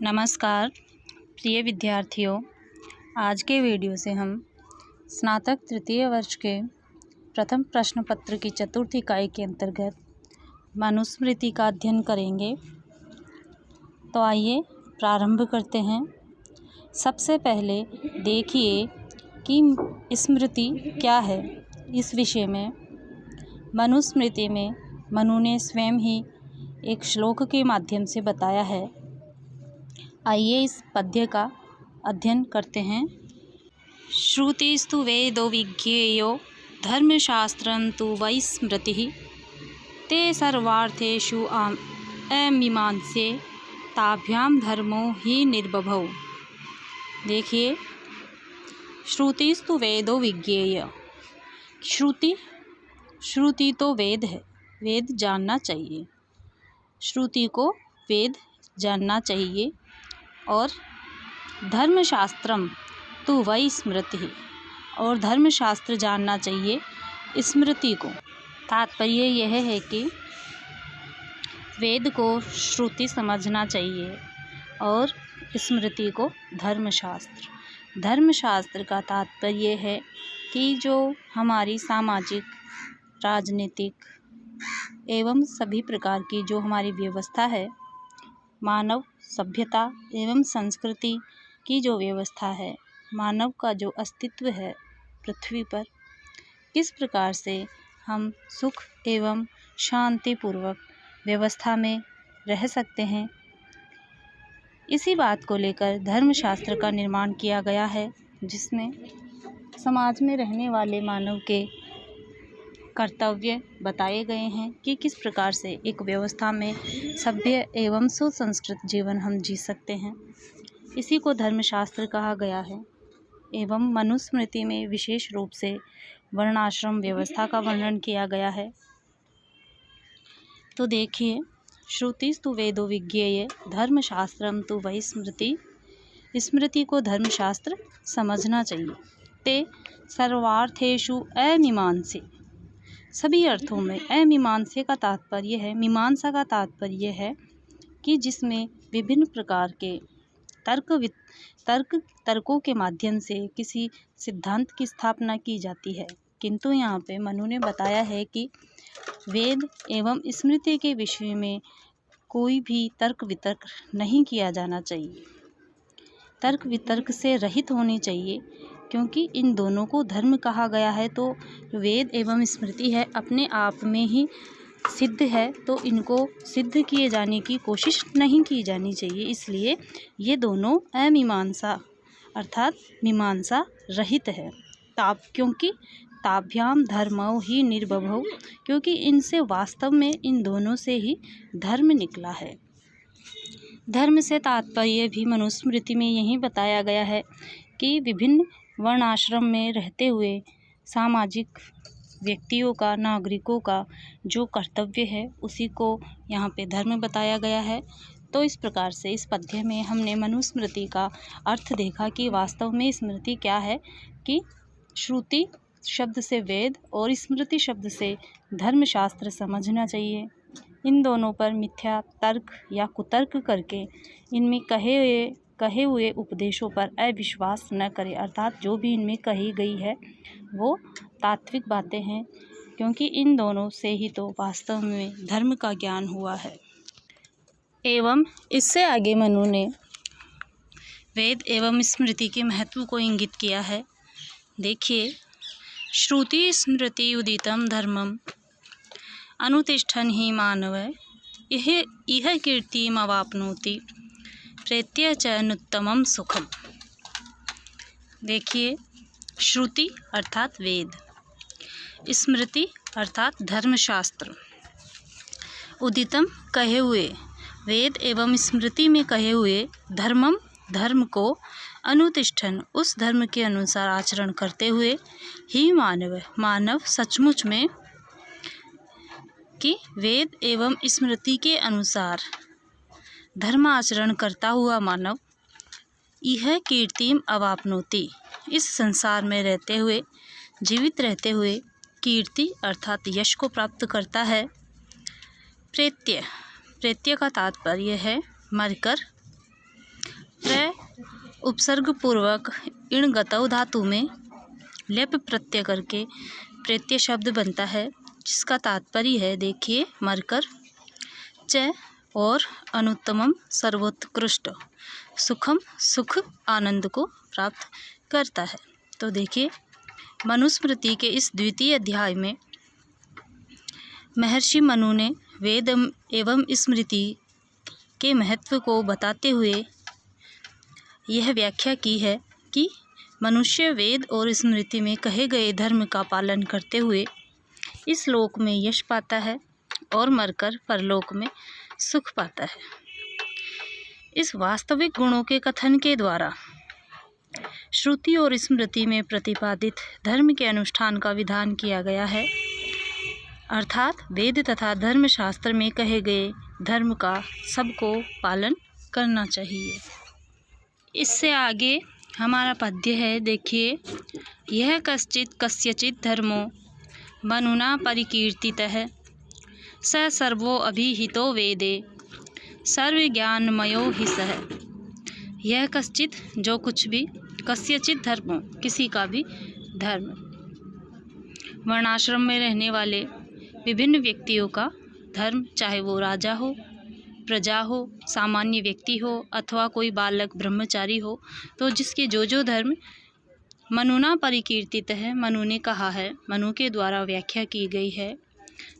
नमस्कार प्रिय विद्यार्थियों, आज के वीडियो से हम स्नातक तृतीय वर्ष के प्रथम प्रश्न पत्र की चतुर्थ इकाई के अंतर्गत मनुस्मृति का अध्ययन करेंगे। तो आइए प्रारंभ करते हैं। सबसे पहले देखिए कि स्मृति क्या है। इस विषय में मनुस्मृति में मनु ने स्वयं ही एक श्लोक के माध्यम से बताया है। आइए इस पद्य का अध्ययन करते हैं। श्रुतिस्तु वेदो विज्ञेयो धर्मशास्त्रं तु वै स्मृतिः ते सर्वार्थेषु अमीमांसे ताभ्यां धर्मो हि निर्बभौ। देखिए, श्रुतिस्तु वेदो विज्ञेय। श्रुति तो वेद है, वेद जानना चाहिए। श्रुति को वेद जानना चाहिए। और धर्मशास्त्रम तो वही स्मृति, और धर्मशास्त्र जानना चाहिए स्मृति को। तात्पर्य यह है कि वेद को श्रुति समझना चाहिए और स्मृति को धर्मशास्त्र। धर्मशास्त्र का तात्पर्य है कि जो हमारी सामाजिक, राजनीतिक एवं सभी प्रकार की जो हमारी व्यवस्था है, मानव सभ्यता एवं संस्कृति की जो व्यवस्था है, मानव का जो अस्तित्व है पृथ्वी पर, किस प्रकार से हम सुख एवं शांतिपूर्वक व्यवस्था में रह सकते हैं, इसी बात को लेकर धर्मशास्त्र का निर्माण किया गया है, जिसमें समाज में रहने वाले मानव के कर्तव्य बताए गए हैं कि किस प्रकार से एक व्यवस्था में सभ्य एवं सुसंस्कृत जीवन हम जी सकते हैं। इसी को धर्मशास्त्र कहा गया है। एवं मनुस्मृति में विशेष रूप से वर्णाश्रम व्यवस्था का वर्णन किया गया है। तो देखिए, श्रुतिस्तु वेदो विज्ञेय धर्मशास्त्रम तु वै स्मृति। स्मृति को धर्मशास्त्र समझना चाहिए। ते सर्वार्थेषु अमीमांसे, सभी अर्थों में। अमीमांसे का तात्पर्य है, मीमांसा का तात्पर्य है कि जिसमें विभिन्न प्रकार के तर्कों के माध्यम से किसी सिद्धांत की स्थापना की जाती है। किंतु यहाँ पे मनु ने बताया है कि वेद एवं स्मृति के विषय में कोई भी तर्क वितर्क नहीं किया जाना चाहिए। तर्क वितर्क से रहित होनी चाहिए, क्योंकि इन दोनों को धर्म कहा गया है। तो वेद एवं स्मृति है अपने आप में ही सिद्ध है, तो इनको सिद्ध किए जाने की कोशिश नहीं की जानी चाहिए। इसलिए ये दोनों अमीमांसा अर्थात मीमांसा रहित है। क्योंकि ताभ्याम धर्मो ही निर्बभौ, क्योंकि इनसे वास्तव में इन दोनों से ही धर्म निकला है। धर्म से तात्पर्य भी मनुस्मृति में यही बताया गया है कि विभिन्न वर्ण आश्रम में रहते हुए सामाजिक व्यक्तियों का, नागरिकों का जो कर्तव्य है, उसी को यहाँ पे धर्म बताया गया है। तो इस प्रकार से इस पद्य में हमने मनुस्मृति का अर्थ देखा कि वास्तव में स्मृति क्या है, कि श्रुति शब्द से वेद और स्मृति शब्द से धर्मशास्त्र समझना चाहिए। इन दोनों पर मिथ्या तर्क या कुतर्क करके इनमें कहे हुए उपदेशों पर अविश्वास न करें। अर्थात जो भी इनमें कही गई है वो तात्विक बातें हैं, क्योंकि इन दोनों से ही तो वास्तव में धर्म का ज्ञान हुआ है। एवं इससे आगे मनु ने वेद एवं स्मृति के महत्व को इंगित किया है। देखिए, श्रुति स्मृति उदितम धर्मम अनुतिष्ठन् हि मानव इह कीर्तिमवाप्नोति प्रेत्य च अनुत्तमं सुखम। देखिए, श्रुति अर्थात वेद, स्मृति अर्थात धर्मशास्त्र, उदितम कहे हुए, वेद एवं स्मृति में कहे हुए, धर्मम धर्म को, अनुतिष्ठन उस धर्म के अनुसार आचरण करते हुए, ही मानव सचमुच में, कि वेद एवं स्मृति के अनुसार धर्म आचरण करता हुआ मानव यह कीर्तिम अवाप्नोति, इस संसार में रहते हुए, जीवित रहते हुए कीर्ति अर्थात यश को प्राप्त करता है। प्रेत्य का तात्पर्य है मरकर, उपसर्ग पूर्वक इण गतौ धातु में लेप प्रत्यय करके प्रत्यय शब्द बनता है, जिसका तात्पर्य है, देखिए, मरकर, च और अनुत्तमम सर्वोत्कृष्ट, सुखम सुख आनंद को प्राप्त करता है। तो देखिए, मनुस्मृति के इस द्वितीय अध्याय में महर्षि मनु ने वेद एवं स्मृति के महत्व को बताते हुए यह व्याख्या की है कि मनुष्य वेद और स्मृति में कहे गए धर्म का पालन करते हुए इस लोक में यश पाता है और मरकर परलोक में सुख पाता है। इस वास्तविक गुणों के कथन के द्वारा श्रुति और स्मृति में प्रतिपादित धर्म के अनुष्ठान का विधान किया गया है, अर्थात वेद तथा धर्मशास्त्र में कहे गए धर्म का सबको पालन करना चाहिए। इससे आगे हमारा पद्य है, देखिए, यह कश्चित् कस्यचित् धर्मो मनुना परिकीर्तितः स सर्वो अभिहितो वेदे सर्वज्ञानमयो हि सः। यह कश्चित्, जो कुछ भी, कस्यचित् धर्मो, किसी का भी धर्म, वर्णाश्रम में रहने वाले विभिन्न व्यक्तियों का धर्म, चाहे वो राजा हो, प्रजा हो, सामान्य व्यक्ति हो अथवा कोई बालक ब्रह्मचारी हो, तो जिसके जो धर्म मनुना परिकीर्तित है, मनु ने कहा है, मनु के द्वारा व्याख्या की गई है,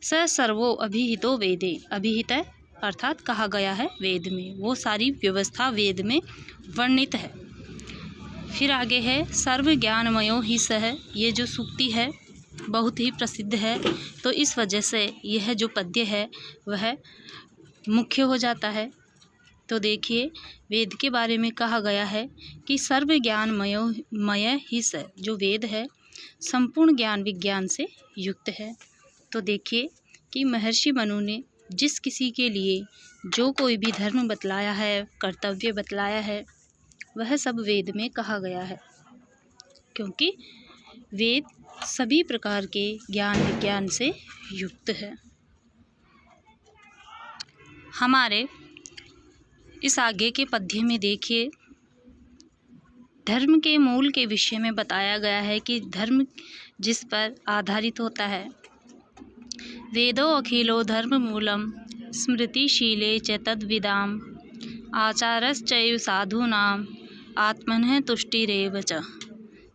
स सर्वो अभिहितो वेदे, अभिहित है अर्थात कहा गया है वेद में, वो सारी व्यवस्था वेद में वर्णित है। फिर आगे है, सर्व ज्ञानमयो हि सः, ये जो सूक्ति है बहुत ही प्रसिद्ध है, तो इस वजह से यह जो पद्य है वह मुख्य हो जाता है। तो देखिए, वेद के बारे में कहा गया है कि सर्व ज्ञानमय ही स, जो वेद है संपूर्ण ज्ञान विज्ञान से युक्त है। तो देखिए कि महर्षि मनु ने जिस किसी के लिए जो कोई भी धर्म बतलाया है, कर्तव्य बतलाया है, वह सब वेद में कहा गया है, क्योंकि वेद सभी प्रकार के ज्ञान विज्ञान से युक्त है। हमारे इस आगे के पद्य में देखिए, धर्म के मूल के विषय में बताया गया है कि धर्म जिस पर आधारित होता है, वेदो अखिलो धर्म मूलम स्मृतिशीले च तद्विदाम आचारश्चैव साधूनाम आत्मनः तुष्टिरेव च।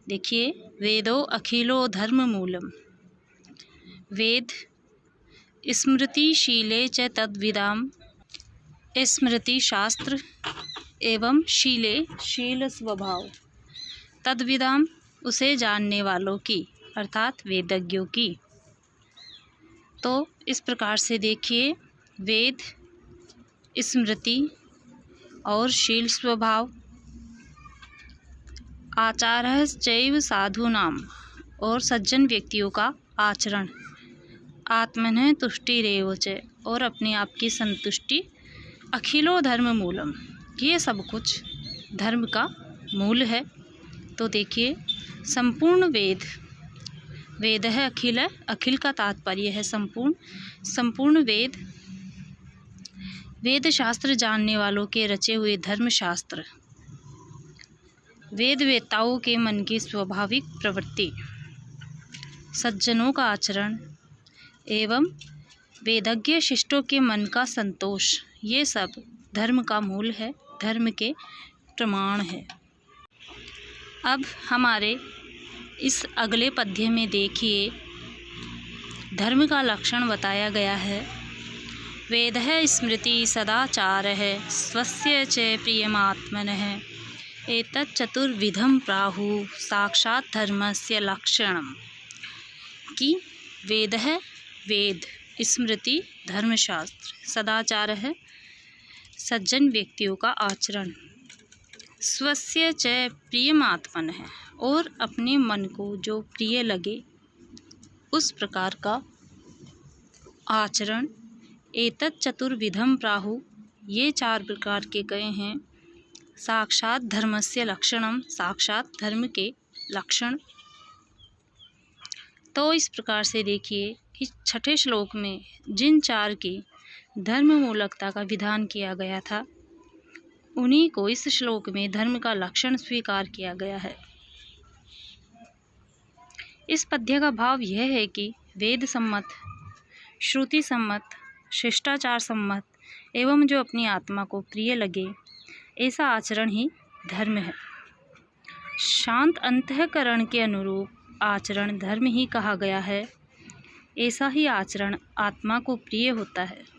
देखिए, वेदो अखिलो धर्म मूलम, वेद स्मृतिशीले च तद्विदाम, स्मृति शास्त्र एवं शीले शील स्वभाव, तद्विदाम उसे जानने वालों की अर्थात वेदज्ञों की। तो इस प्रकार से देखिए, वेद, स्मृति और शील स्वभाव, आचारश्चैव साधूनाम और सज्जन व्यक्तियों का आचरण, आत्मनः तुष्टिरेव च और अपने आप की संतुष्टि, अखिलो धर्म मूलम, ये सब कुछ धर्म का मूल है। तो देखिए, संपूर्ण वेद, वेद है अखिल, है अखिल का तात्पर्य है संपूर्ण, संपूर्ण वेद, वेद शास्त्र जानने वालों के रचे हुए धर्म शास्त्र, वेद वेत्ताओं के मन की स्वाभाविक प्रवृत्ति, सज्जनों का आचरण एवं वेदज्ञ शिष्टों के मन का संतोष, ये सब धर्म का मूल है, धर्म के प्रमाण है। अब हमारे इस अगले पद्य में देखिए, धर्म का लक्षण बताया गया है, वेदः स्मृति सदाचारः स्वस्य च प्रियमात्मनः एतत् चतुर्विधं प्राहु साक्षात् धर्मस्य लक्षणम्। कि वेदः, वेद, स्मृति, धर्मशास्त्र, सदाचार है सज्जन व्यक्तियों का आचरण, स्वस्य च प्रियमात्मन है और अपने मन को जो प्रिय लगे उस प्रकार का आचरण, एतत् चतुर्विधम प्राहु, ये चार प्रकार के गए हैं, साक्षात धर्मस्य लक्षणम, साक्षात धर्म के लक्षण। तो इस प्रकार से देखिए कि छठे श्लोक में जिन चार की धर्म मूलकता का विधान किया गया था, उन्हीं को इस श्लोक में धर्म का लक्षण स्वीकार किया गया है। इस पद्य का भाव यह है कि वेद सम्मत, श्रुति सम्मत, शिष्टाचार सम्मत एवं जो अपनी आत्मा को प्रिय लगे ऐसा आचरण ही धर्म है। शांत अंतःकरण के अनुरूप आचरण धर्म ही कहा गया है। ऐसा ही आचरण आत्मा को प्रिय होता है।